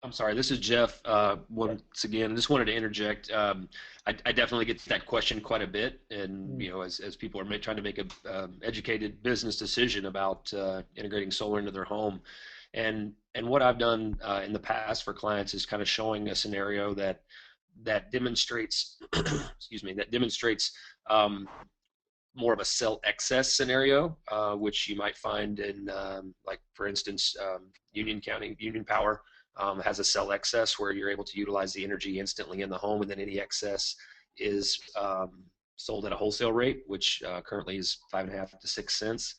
[SPEAKER 5] I'm sorry, this is Jeff. Once again, just wanted to interject. I definitely get that question quite a bit, and as people are trying to make a educated business decision about integrating solar into their home, and what I've done in the past for clients is kind of showing a scenario that demonstrates, excuse me, that demonstrates more of a cell excess scenario, which you might find in, like for instance, Union Power. Has a cell excess where you're able to utilize the energy instantly in the home, and then any excess is sold at a wholesale rate, which currently is 5.5 to 6 cents.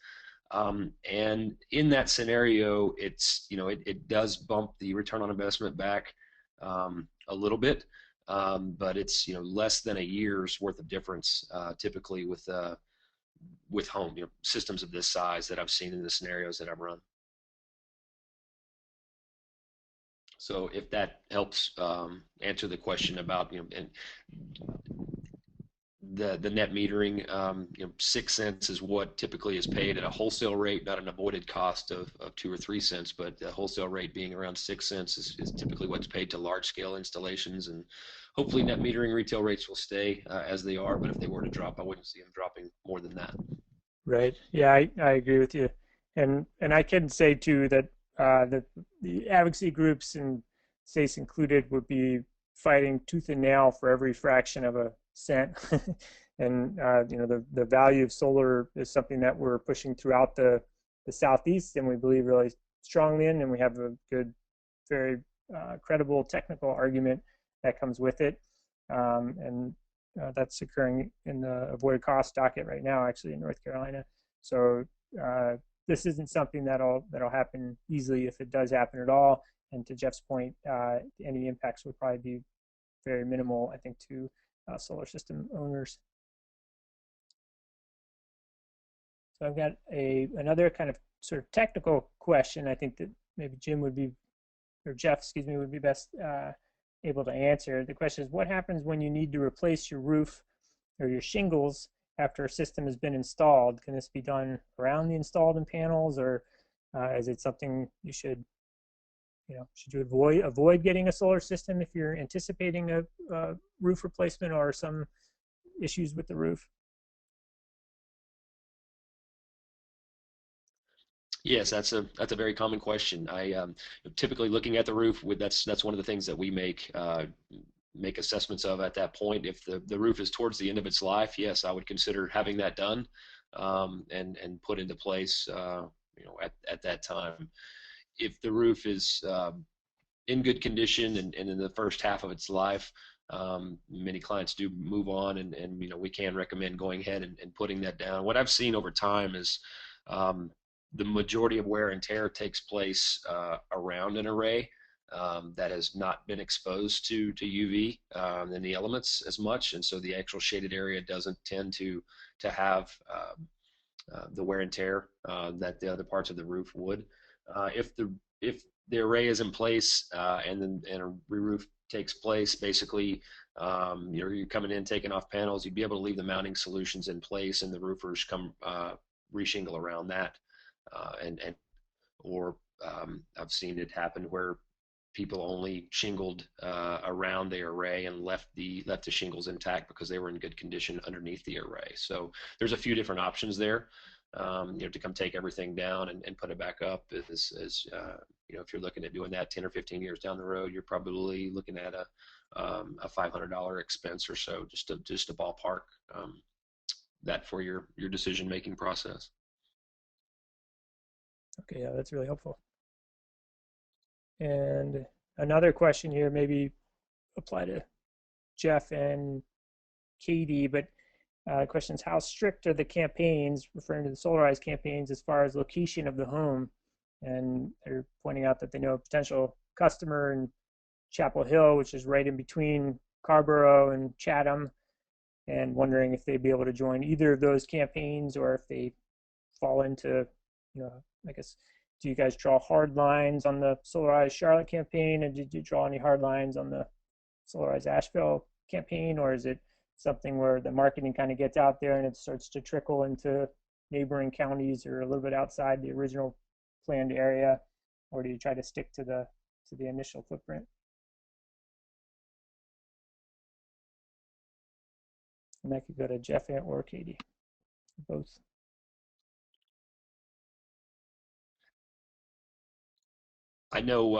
[SPEAKER 5] And in that scenario, it does bump the return on investment back a little bit, but it's less than a year's worth of difference typically with home systems of this size that I've seen in the scenarios that I've run. So if that helps answer the question about and the net metering, 6 cents is what typically is paid at a wholesale rate, not an avoided cost of 2 or 3 cents, but the wholesale rate being around 6 cents is typically what's paid to large scale installations, and hopefully net metering retail rates will stay as they are, but if they were to drop, I wouldn't see them dropping more than that.
[SPEAKER 2] Right. Yeah, I agree with you, and I can say too that the advocacy groups and states included would be fighting tooth and nail for every fraction of a cent. And the value of solar is something that we're pushing throughout the Southeast, and we believe really strongly in, and we have a good, very credible technical argument that comes with it. And that's occurring in the avoided cost docket right now, actually, in North Carolina. So this isn't something that'll happen easily, if it does happen at all. And to Jeff's point, any impacts would probably be very minimal, I think, to solar system owners. So I've got another kind of sort of technical question. I think that maybe Jim would be, or Jeff, excuse me, would be best able to answer. The question is, what happens when you need to replace your roof or your shingles after a system has been installed? Can this be done around the installed panels, or is it something you should you avoid getting a solar system if you're anticipating a roof replacement or some issues with the roof?
[SPEAKER 5] Yes, that's a very common question. I typically looking at the roof, that's one of the things that we make assessments of at that point. If the roof is towards the end of its life, yes, I would consider having that done and put into place at that time. if the roof is in good condition and in the first half of its life, many clients do move on, and we can recommend going ahead and putting that down. What I've seen over time is the majority of wear and tear takes place around an array that has not been exposed to UV and the elements as much, and so the actual shaded area doesn't tend to have the wear and tear that the other parts of the roof would. If the array is in place and a re-roof takes place, basically you're coming in, taking off panels, you'd be able to leave the mounting solutions in place, and the roofers come reshingle around that, or I've seen it happen where people only shingled around the array and left the shingles intact because they were in good condition underneath the array. So there's a few different options there. To come take everything down and put it back up is if you're looking at doing that 10 or 15 years down the road, you're probably looking at a $500 expense or so, just to ballpark that for your decision making process.
[SPEAKER 2] Okay, yeah, that's really helpful. And another question here, maybe apply to Jeff and Katie, but the question is, how strict are the campaigns, referring to the Solarize campaigns, as far as location of the home? And they're pointing out that they know a potential customer in Chapel Hill, which is right in between Carborough and Chatham, and wondering if they'd be able to join either of those campaigns, or if they fall into, I guess, do you guys draw hard lines on the Solarize Charlotte campaign, and did you draw any hard lines on the Solarize Asheville campaign, or is it something where the marketing kind of gets out there and it starts to trickle into neighboring counties or a little bit outside the original planned area, or do you try to stick to the initial footprint? And that could go to Jeff or Katie, both.
[SPEAKER 5] I know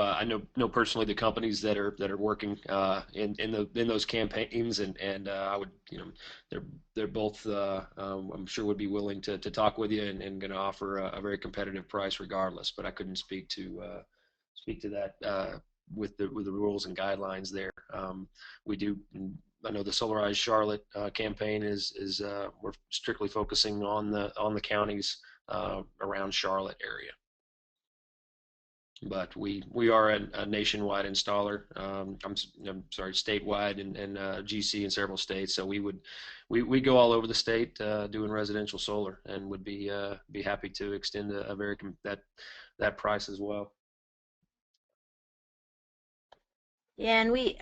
[SPEAKER 5] personally the companies that are working in those campaigns, and I would, they're both I'm sure would be willing to talk with you and going to offer a very competitive price regardless. But I couldn't speak to that with the rules and guidelines there. We do. I know the Solarize Charlotte campaign is we're strictly focusing on the counties around Charlotte area. But we are a nationwide installer. I'm sorry, statewide and GC in several states. So we go all over the state doing residential solar, and would be happy to extend a very that price as well.
[SPEAKER 4] Yeah, and we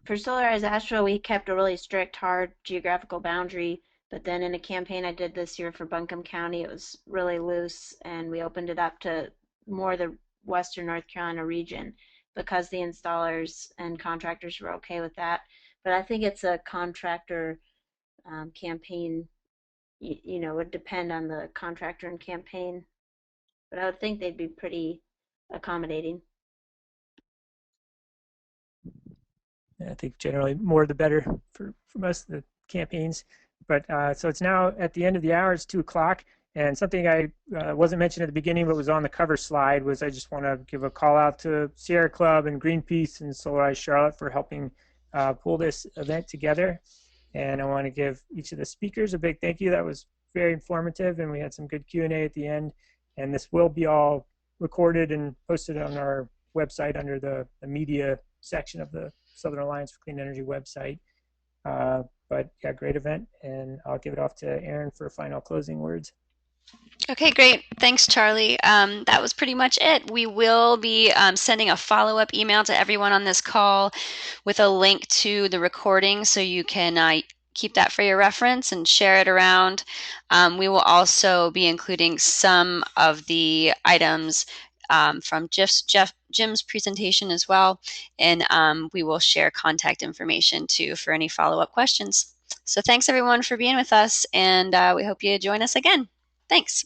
[SPEAKER 4] for Solarize Asheville, we kept a really strict, hard geographical boundary. But then in a campaign I did this year for Buncombe County, it was really loose, and we opened it up to more the Western North Carolina region because the installers and contractors were okay with that. But I think it's a contractor campaign. Would depend on the contractor and campaign, but I would think they'd be pretty accommodating.
[SPEAKER 2] I think generally more the better for most of the campaigns. But so it's now at the end of the hour. It's 2 o'clock. And something I wasn't mentioned at the beginning, but was on the cover slide, was I just want to give a call out to Sierra Club and Greenpeace and Solarize Charlotte for helping pull this event together. And I want to give each of the speakers a big thank you. That was very informative, and we had some good Q&A at the end. And this will be all recorded and posted on our website under the media section of the Southern Alliance for Clean Energy website. But yeah, great event, and I'll give it off to Aaron for final closing words.
[SPEAKER 1] Okay, great. Thanks, Charlie. That was pretty much it. We will be sending a follow-up email to everyone on this call with a link to the recording, so you can keep that for your reference and share it around. We will also be including some of the items from Jim's presentation as well, and we will share contact information too for any follow-up questions. So thanks everyone for being with us, and we hope you join us again. Thanks.